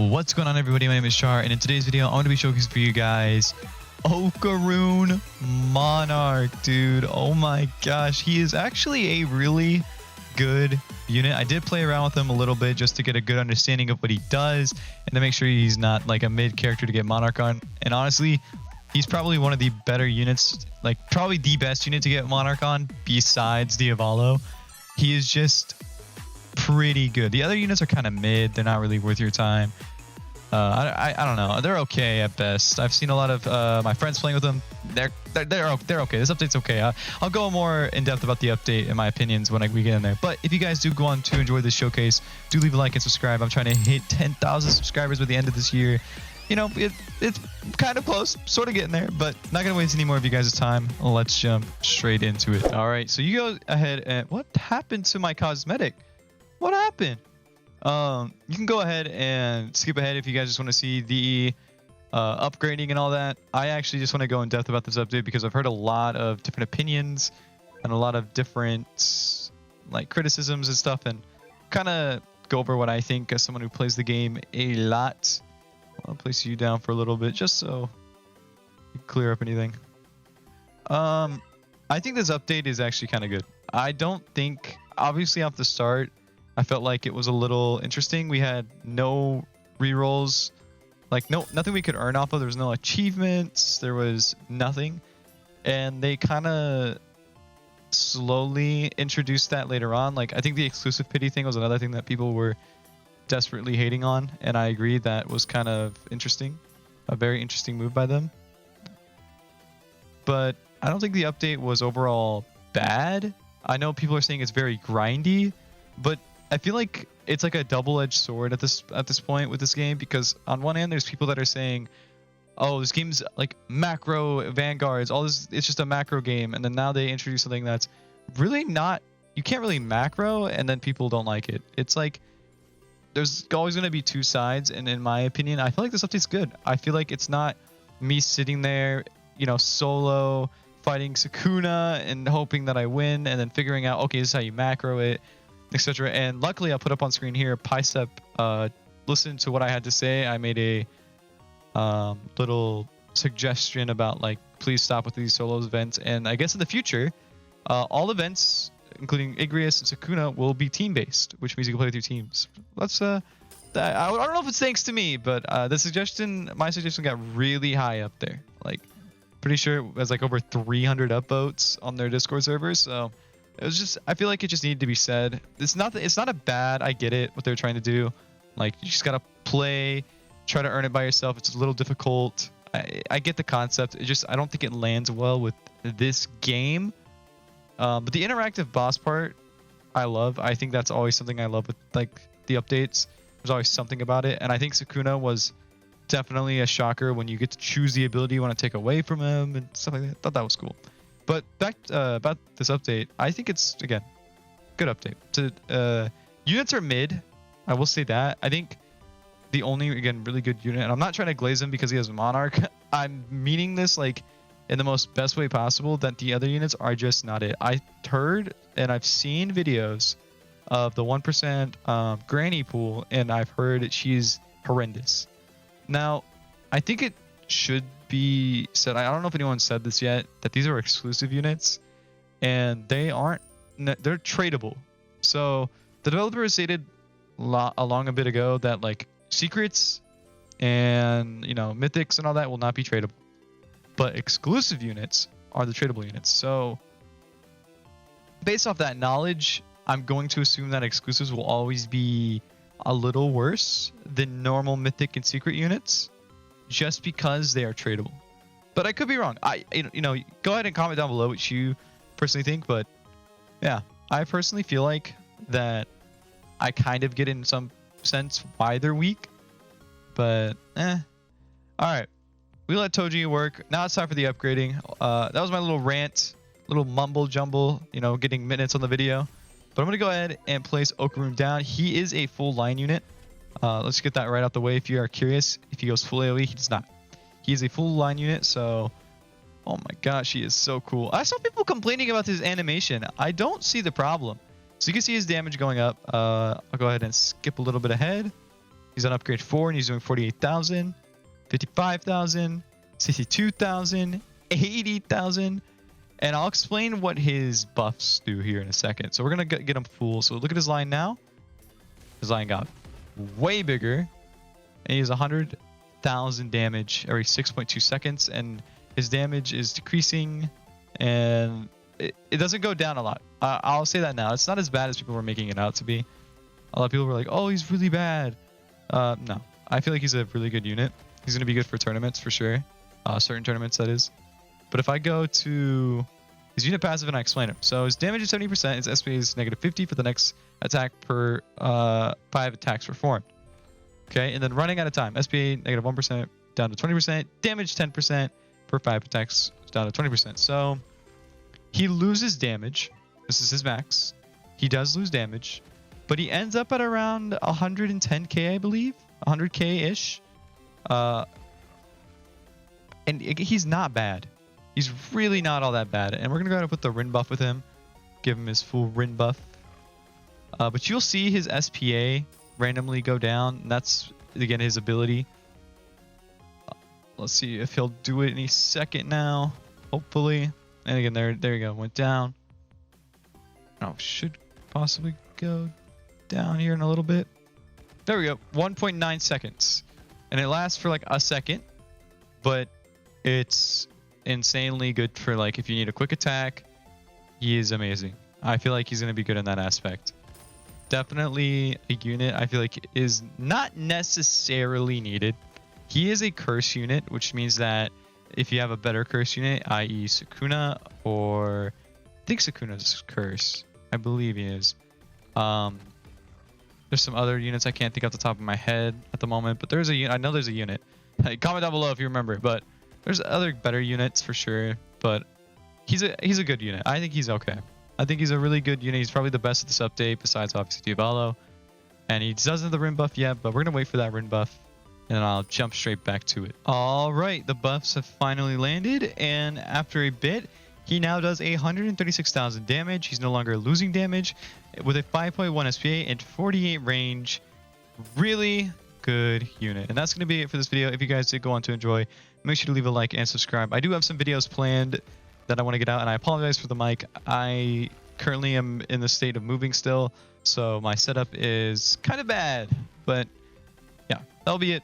What's going on, everybody? My name is Char, and in today's video I'm going to be showcasing for you guys OKARUN Monarch, dude. Oh my gosh, he is actually a really good unit. I did play around with him a little bit just to get a good understanding of what he does and to make sure he's not like a mid character to get Monarch on. And honestly, he's probably one of the better units, like probably the best unit to get Monarch on besides Diavolo. He is just pretty good. The other units are kind of mid. They're not really worth your time. I don't know. They're okay at best. I've seen a lot of my friends playing with them. They're okay. This update's okay. I'll go more in depth about the update and my opinions when we get in there. But if you guys do go on to enjoy this showcase, do leave a like and subscribe. I'm trying to hit 10,000 subscribers by the end of this year. You know, it's kind of close, sort of getting there, but not gonna waste any more of you guys' time. Let's jump straight into it. All right, so you go ahead and what happened to my cosmetic? What happened? You can go ahead and skip ahead if you guys just want to see the upgrading and all that. I actually just want to go in depth about this update because I've heard a lot of different opinions and a lot of different like criticisms and stuff, and kind of go over what I think as someone who plays the game a lot. I'll place you down for a little bit just so you clear up anything. I think this update is actually kind of good. I don't think, obviously off the start, I felt like it was a little interesting. We had no rerolls, like nothing we could earn off of. There was no achievements. There was nothing. And they kind of slowly introduced that later on. Like, I think the exclusive pity thing was another thing that people were desperately hating on. And I agree that was kind of interesting. A very interesting move by them. But I don't think the update was overall bad. I know people are saying it's very grindy, but I feel like it's like a double-edged sword at this point with this game, because on one hand there's people that are saying, oh, this game's like macro vanguards, all this, it's just a macro game, and then now they introduce something that's really not, you can't really macro, and then people don't like it. It's like there's always going to be two sides, and in my opinion I feel like this update's good. I feel like it's not me sitting there, you know, solo fighting Sukuna and hoping that I win and then figuring out, okay, this is how you macro it, etc. And luckily I'll put up on screen here, Picep listened to what I had to say. I made a little suggestion about like, please stop with these solos events, and I guess in the future all events including Igrius and Sukuna will be team based, which means you can play with your teams. Let's I don't know if it's thanks to me, but my suggestion got really high up there. Like, pretty sure it was like over 300 upvotes on their Discord server. So it was just, I feel like it just needed to be said. It's not a bad, I get it what they're trying to do. Like, you just gotta play, try to earn it by yourself. It's a little difficult. I get the concept. It just, I don't think it lands well with this game. But the interactive boss part, I love. I think that's always something I love with like the updates. There's always something about it, and I think Sukuna was definitely a shocker when you get to choose the ability you want to take away from him and stuff like that. I thought that was cool. But back about this update, I think it's, again, good update. Units are mid, I will say that. I think the only, again, really good unit, and I'm not trying to glaze him because he has Monarch. I'm meaning this like in the most best way possible, that the other units are just not it. I heard and I've seen videos of the 1% Granny pool, and I've heard she's horrendous. Now, I think it should be said, I don't know if anyone said this yet, that these are exclusive units, and they aren't, they're tradable. So the developers stated along a bit ago that like secrets and, you know, mythics and all that will not be tradable, but exclusive units are the tradable units. So based off that knowledge, I'm going to assume that exclusives will always be a little worse than normal mythic and secret units, just because they are tradable. But I could be wrong. You know, go ahead and comment down below what you personally think. But yeah, I personally feel like that I kind of get in some sense why they're weak. But all right, we let Toji work. Now it's time for the upgrading. That was my little rant, little mumble jumble, you know, getting minutes on the video. But I'm going to go ahead and place OKARUN down. He is a full line unit. Let's get that right out the way if you are curious. If he goes full AoE, he does not. He is a full line unit, so... Oh my gosh, he is so cool. I saw people complaining about his animation. I don't see the problem. So you can see his damage going up. I'll go ahead and skip a little bit ahead. He's on upgrade 4 and he's doing 48,000, 55,000, 62,000, 80,000. And I'll explain what his buffs do here in a second. So we're going to get him full. So look at his line now. His line got way bigger. And he has 100,000 damage every 6.2 seconds. And his damage is decreasing. And it doesn't go down a lot. I'll say that now. It's not as bad as people were making it out to be. A lot of people were like, oh, he's really bad. No. I feel like he's a really good unit. He's going to be good for tournaments for sure. Certain tournaments, that is. But if I go to his unit passive and I explain him. So his damage is 70%. His SPA is negative 50 for the next attack per 5 attacks performed. Okay, and then running out of time. SPA negative 1% down to 20%. Damage 10% per 5 attacks down to 20%. So he loses damage. This is his max. He does lose damage. But he ends up at around 110k, I believe. 100k-ish. And he's not bad. He's really not all that bad. And we're going to go ahead and put the Rin buff with him. Give him his full Rin buff. But you'll see his SPA randomly go down. And that's, again, his ability. Let's see if he'll do it any second now. Hopefully. And again, there you go. Went down. Oh, should possibly go down here in a little bit. There we go. 1.9 seconds. And it lasts for like a second. But it's insanely good for like if you need a quick attack. He is amazing. I feel like he's going to be good in that aspect. Definitely a unit I feel like is not necessarily needed. He is a curse unit, which means that if you have a better curse unit, i.e. Sukuna, or I think Sukuna's curse. I believe he is. There's some other units I can't think off the top of my head at the moment, but there's a unit. I know there's a unit. Comment down below if you remember, but there's other better units for sure. But he's a good unit. I think he's okay. I think he's a really good unit. He's probably the best at this update besides obviously Diavolo. And he doesn't have the Rin buff yet, but we're gonna wait for that Rin buff. And then I'll jump straight back to it. All right, the buffs have finally landed, and after a bit, he now does 136,000 damage. He's no longer losing damage with a 5.1 SPA and 48 range. Really good unit. And that's going to be it for this video. If you guys did go on to enjoy, make sure to leave a like and subscribe. I do have some videos planned that I want to get out, and I apologize for the mic. I currently am in the state of moving still, so my setup is kind of bad. But yeah, that'll be it.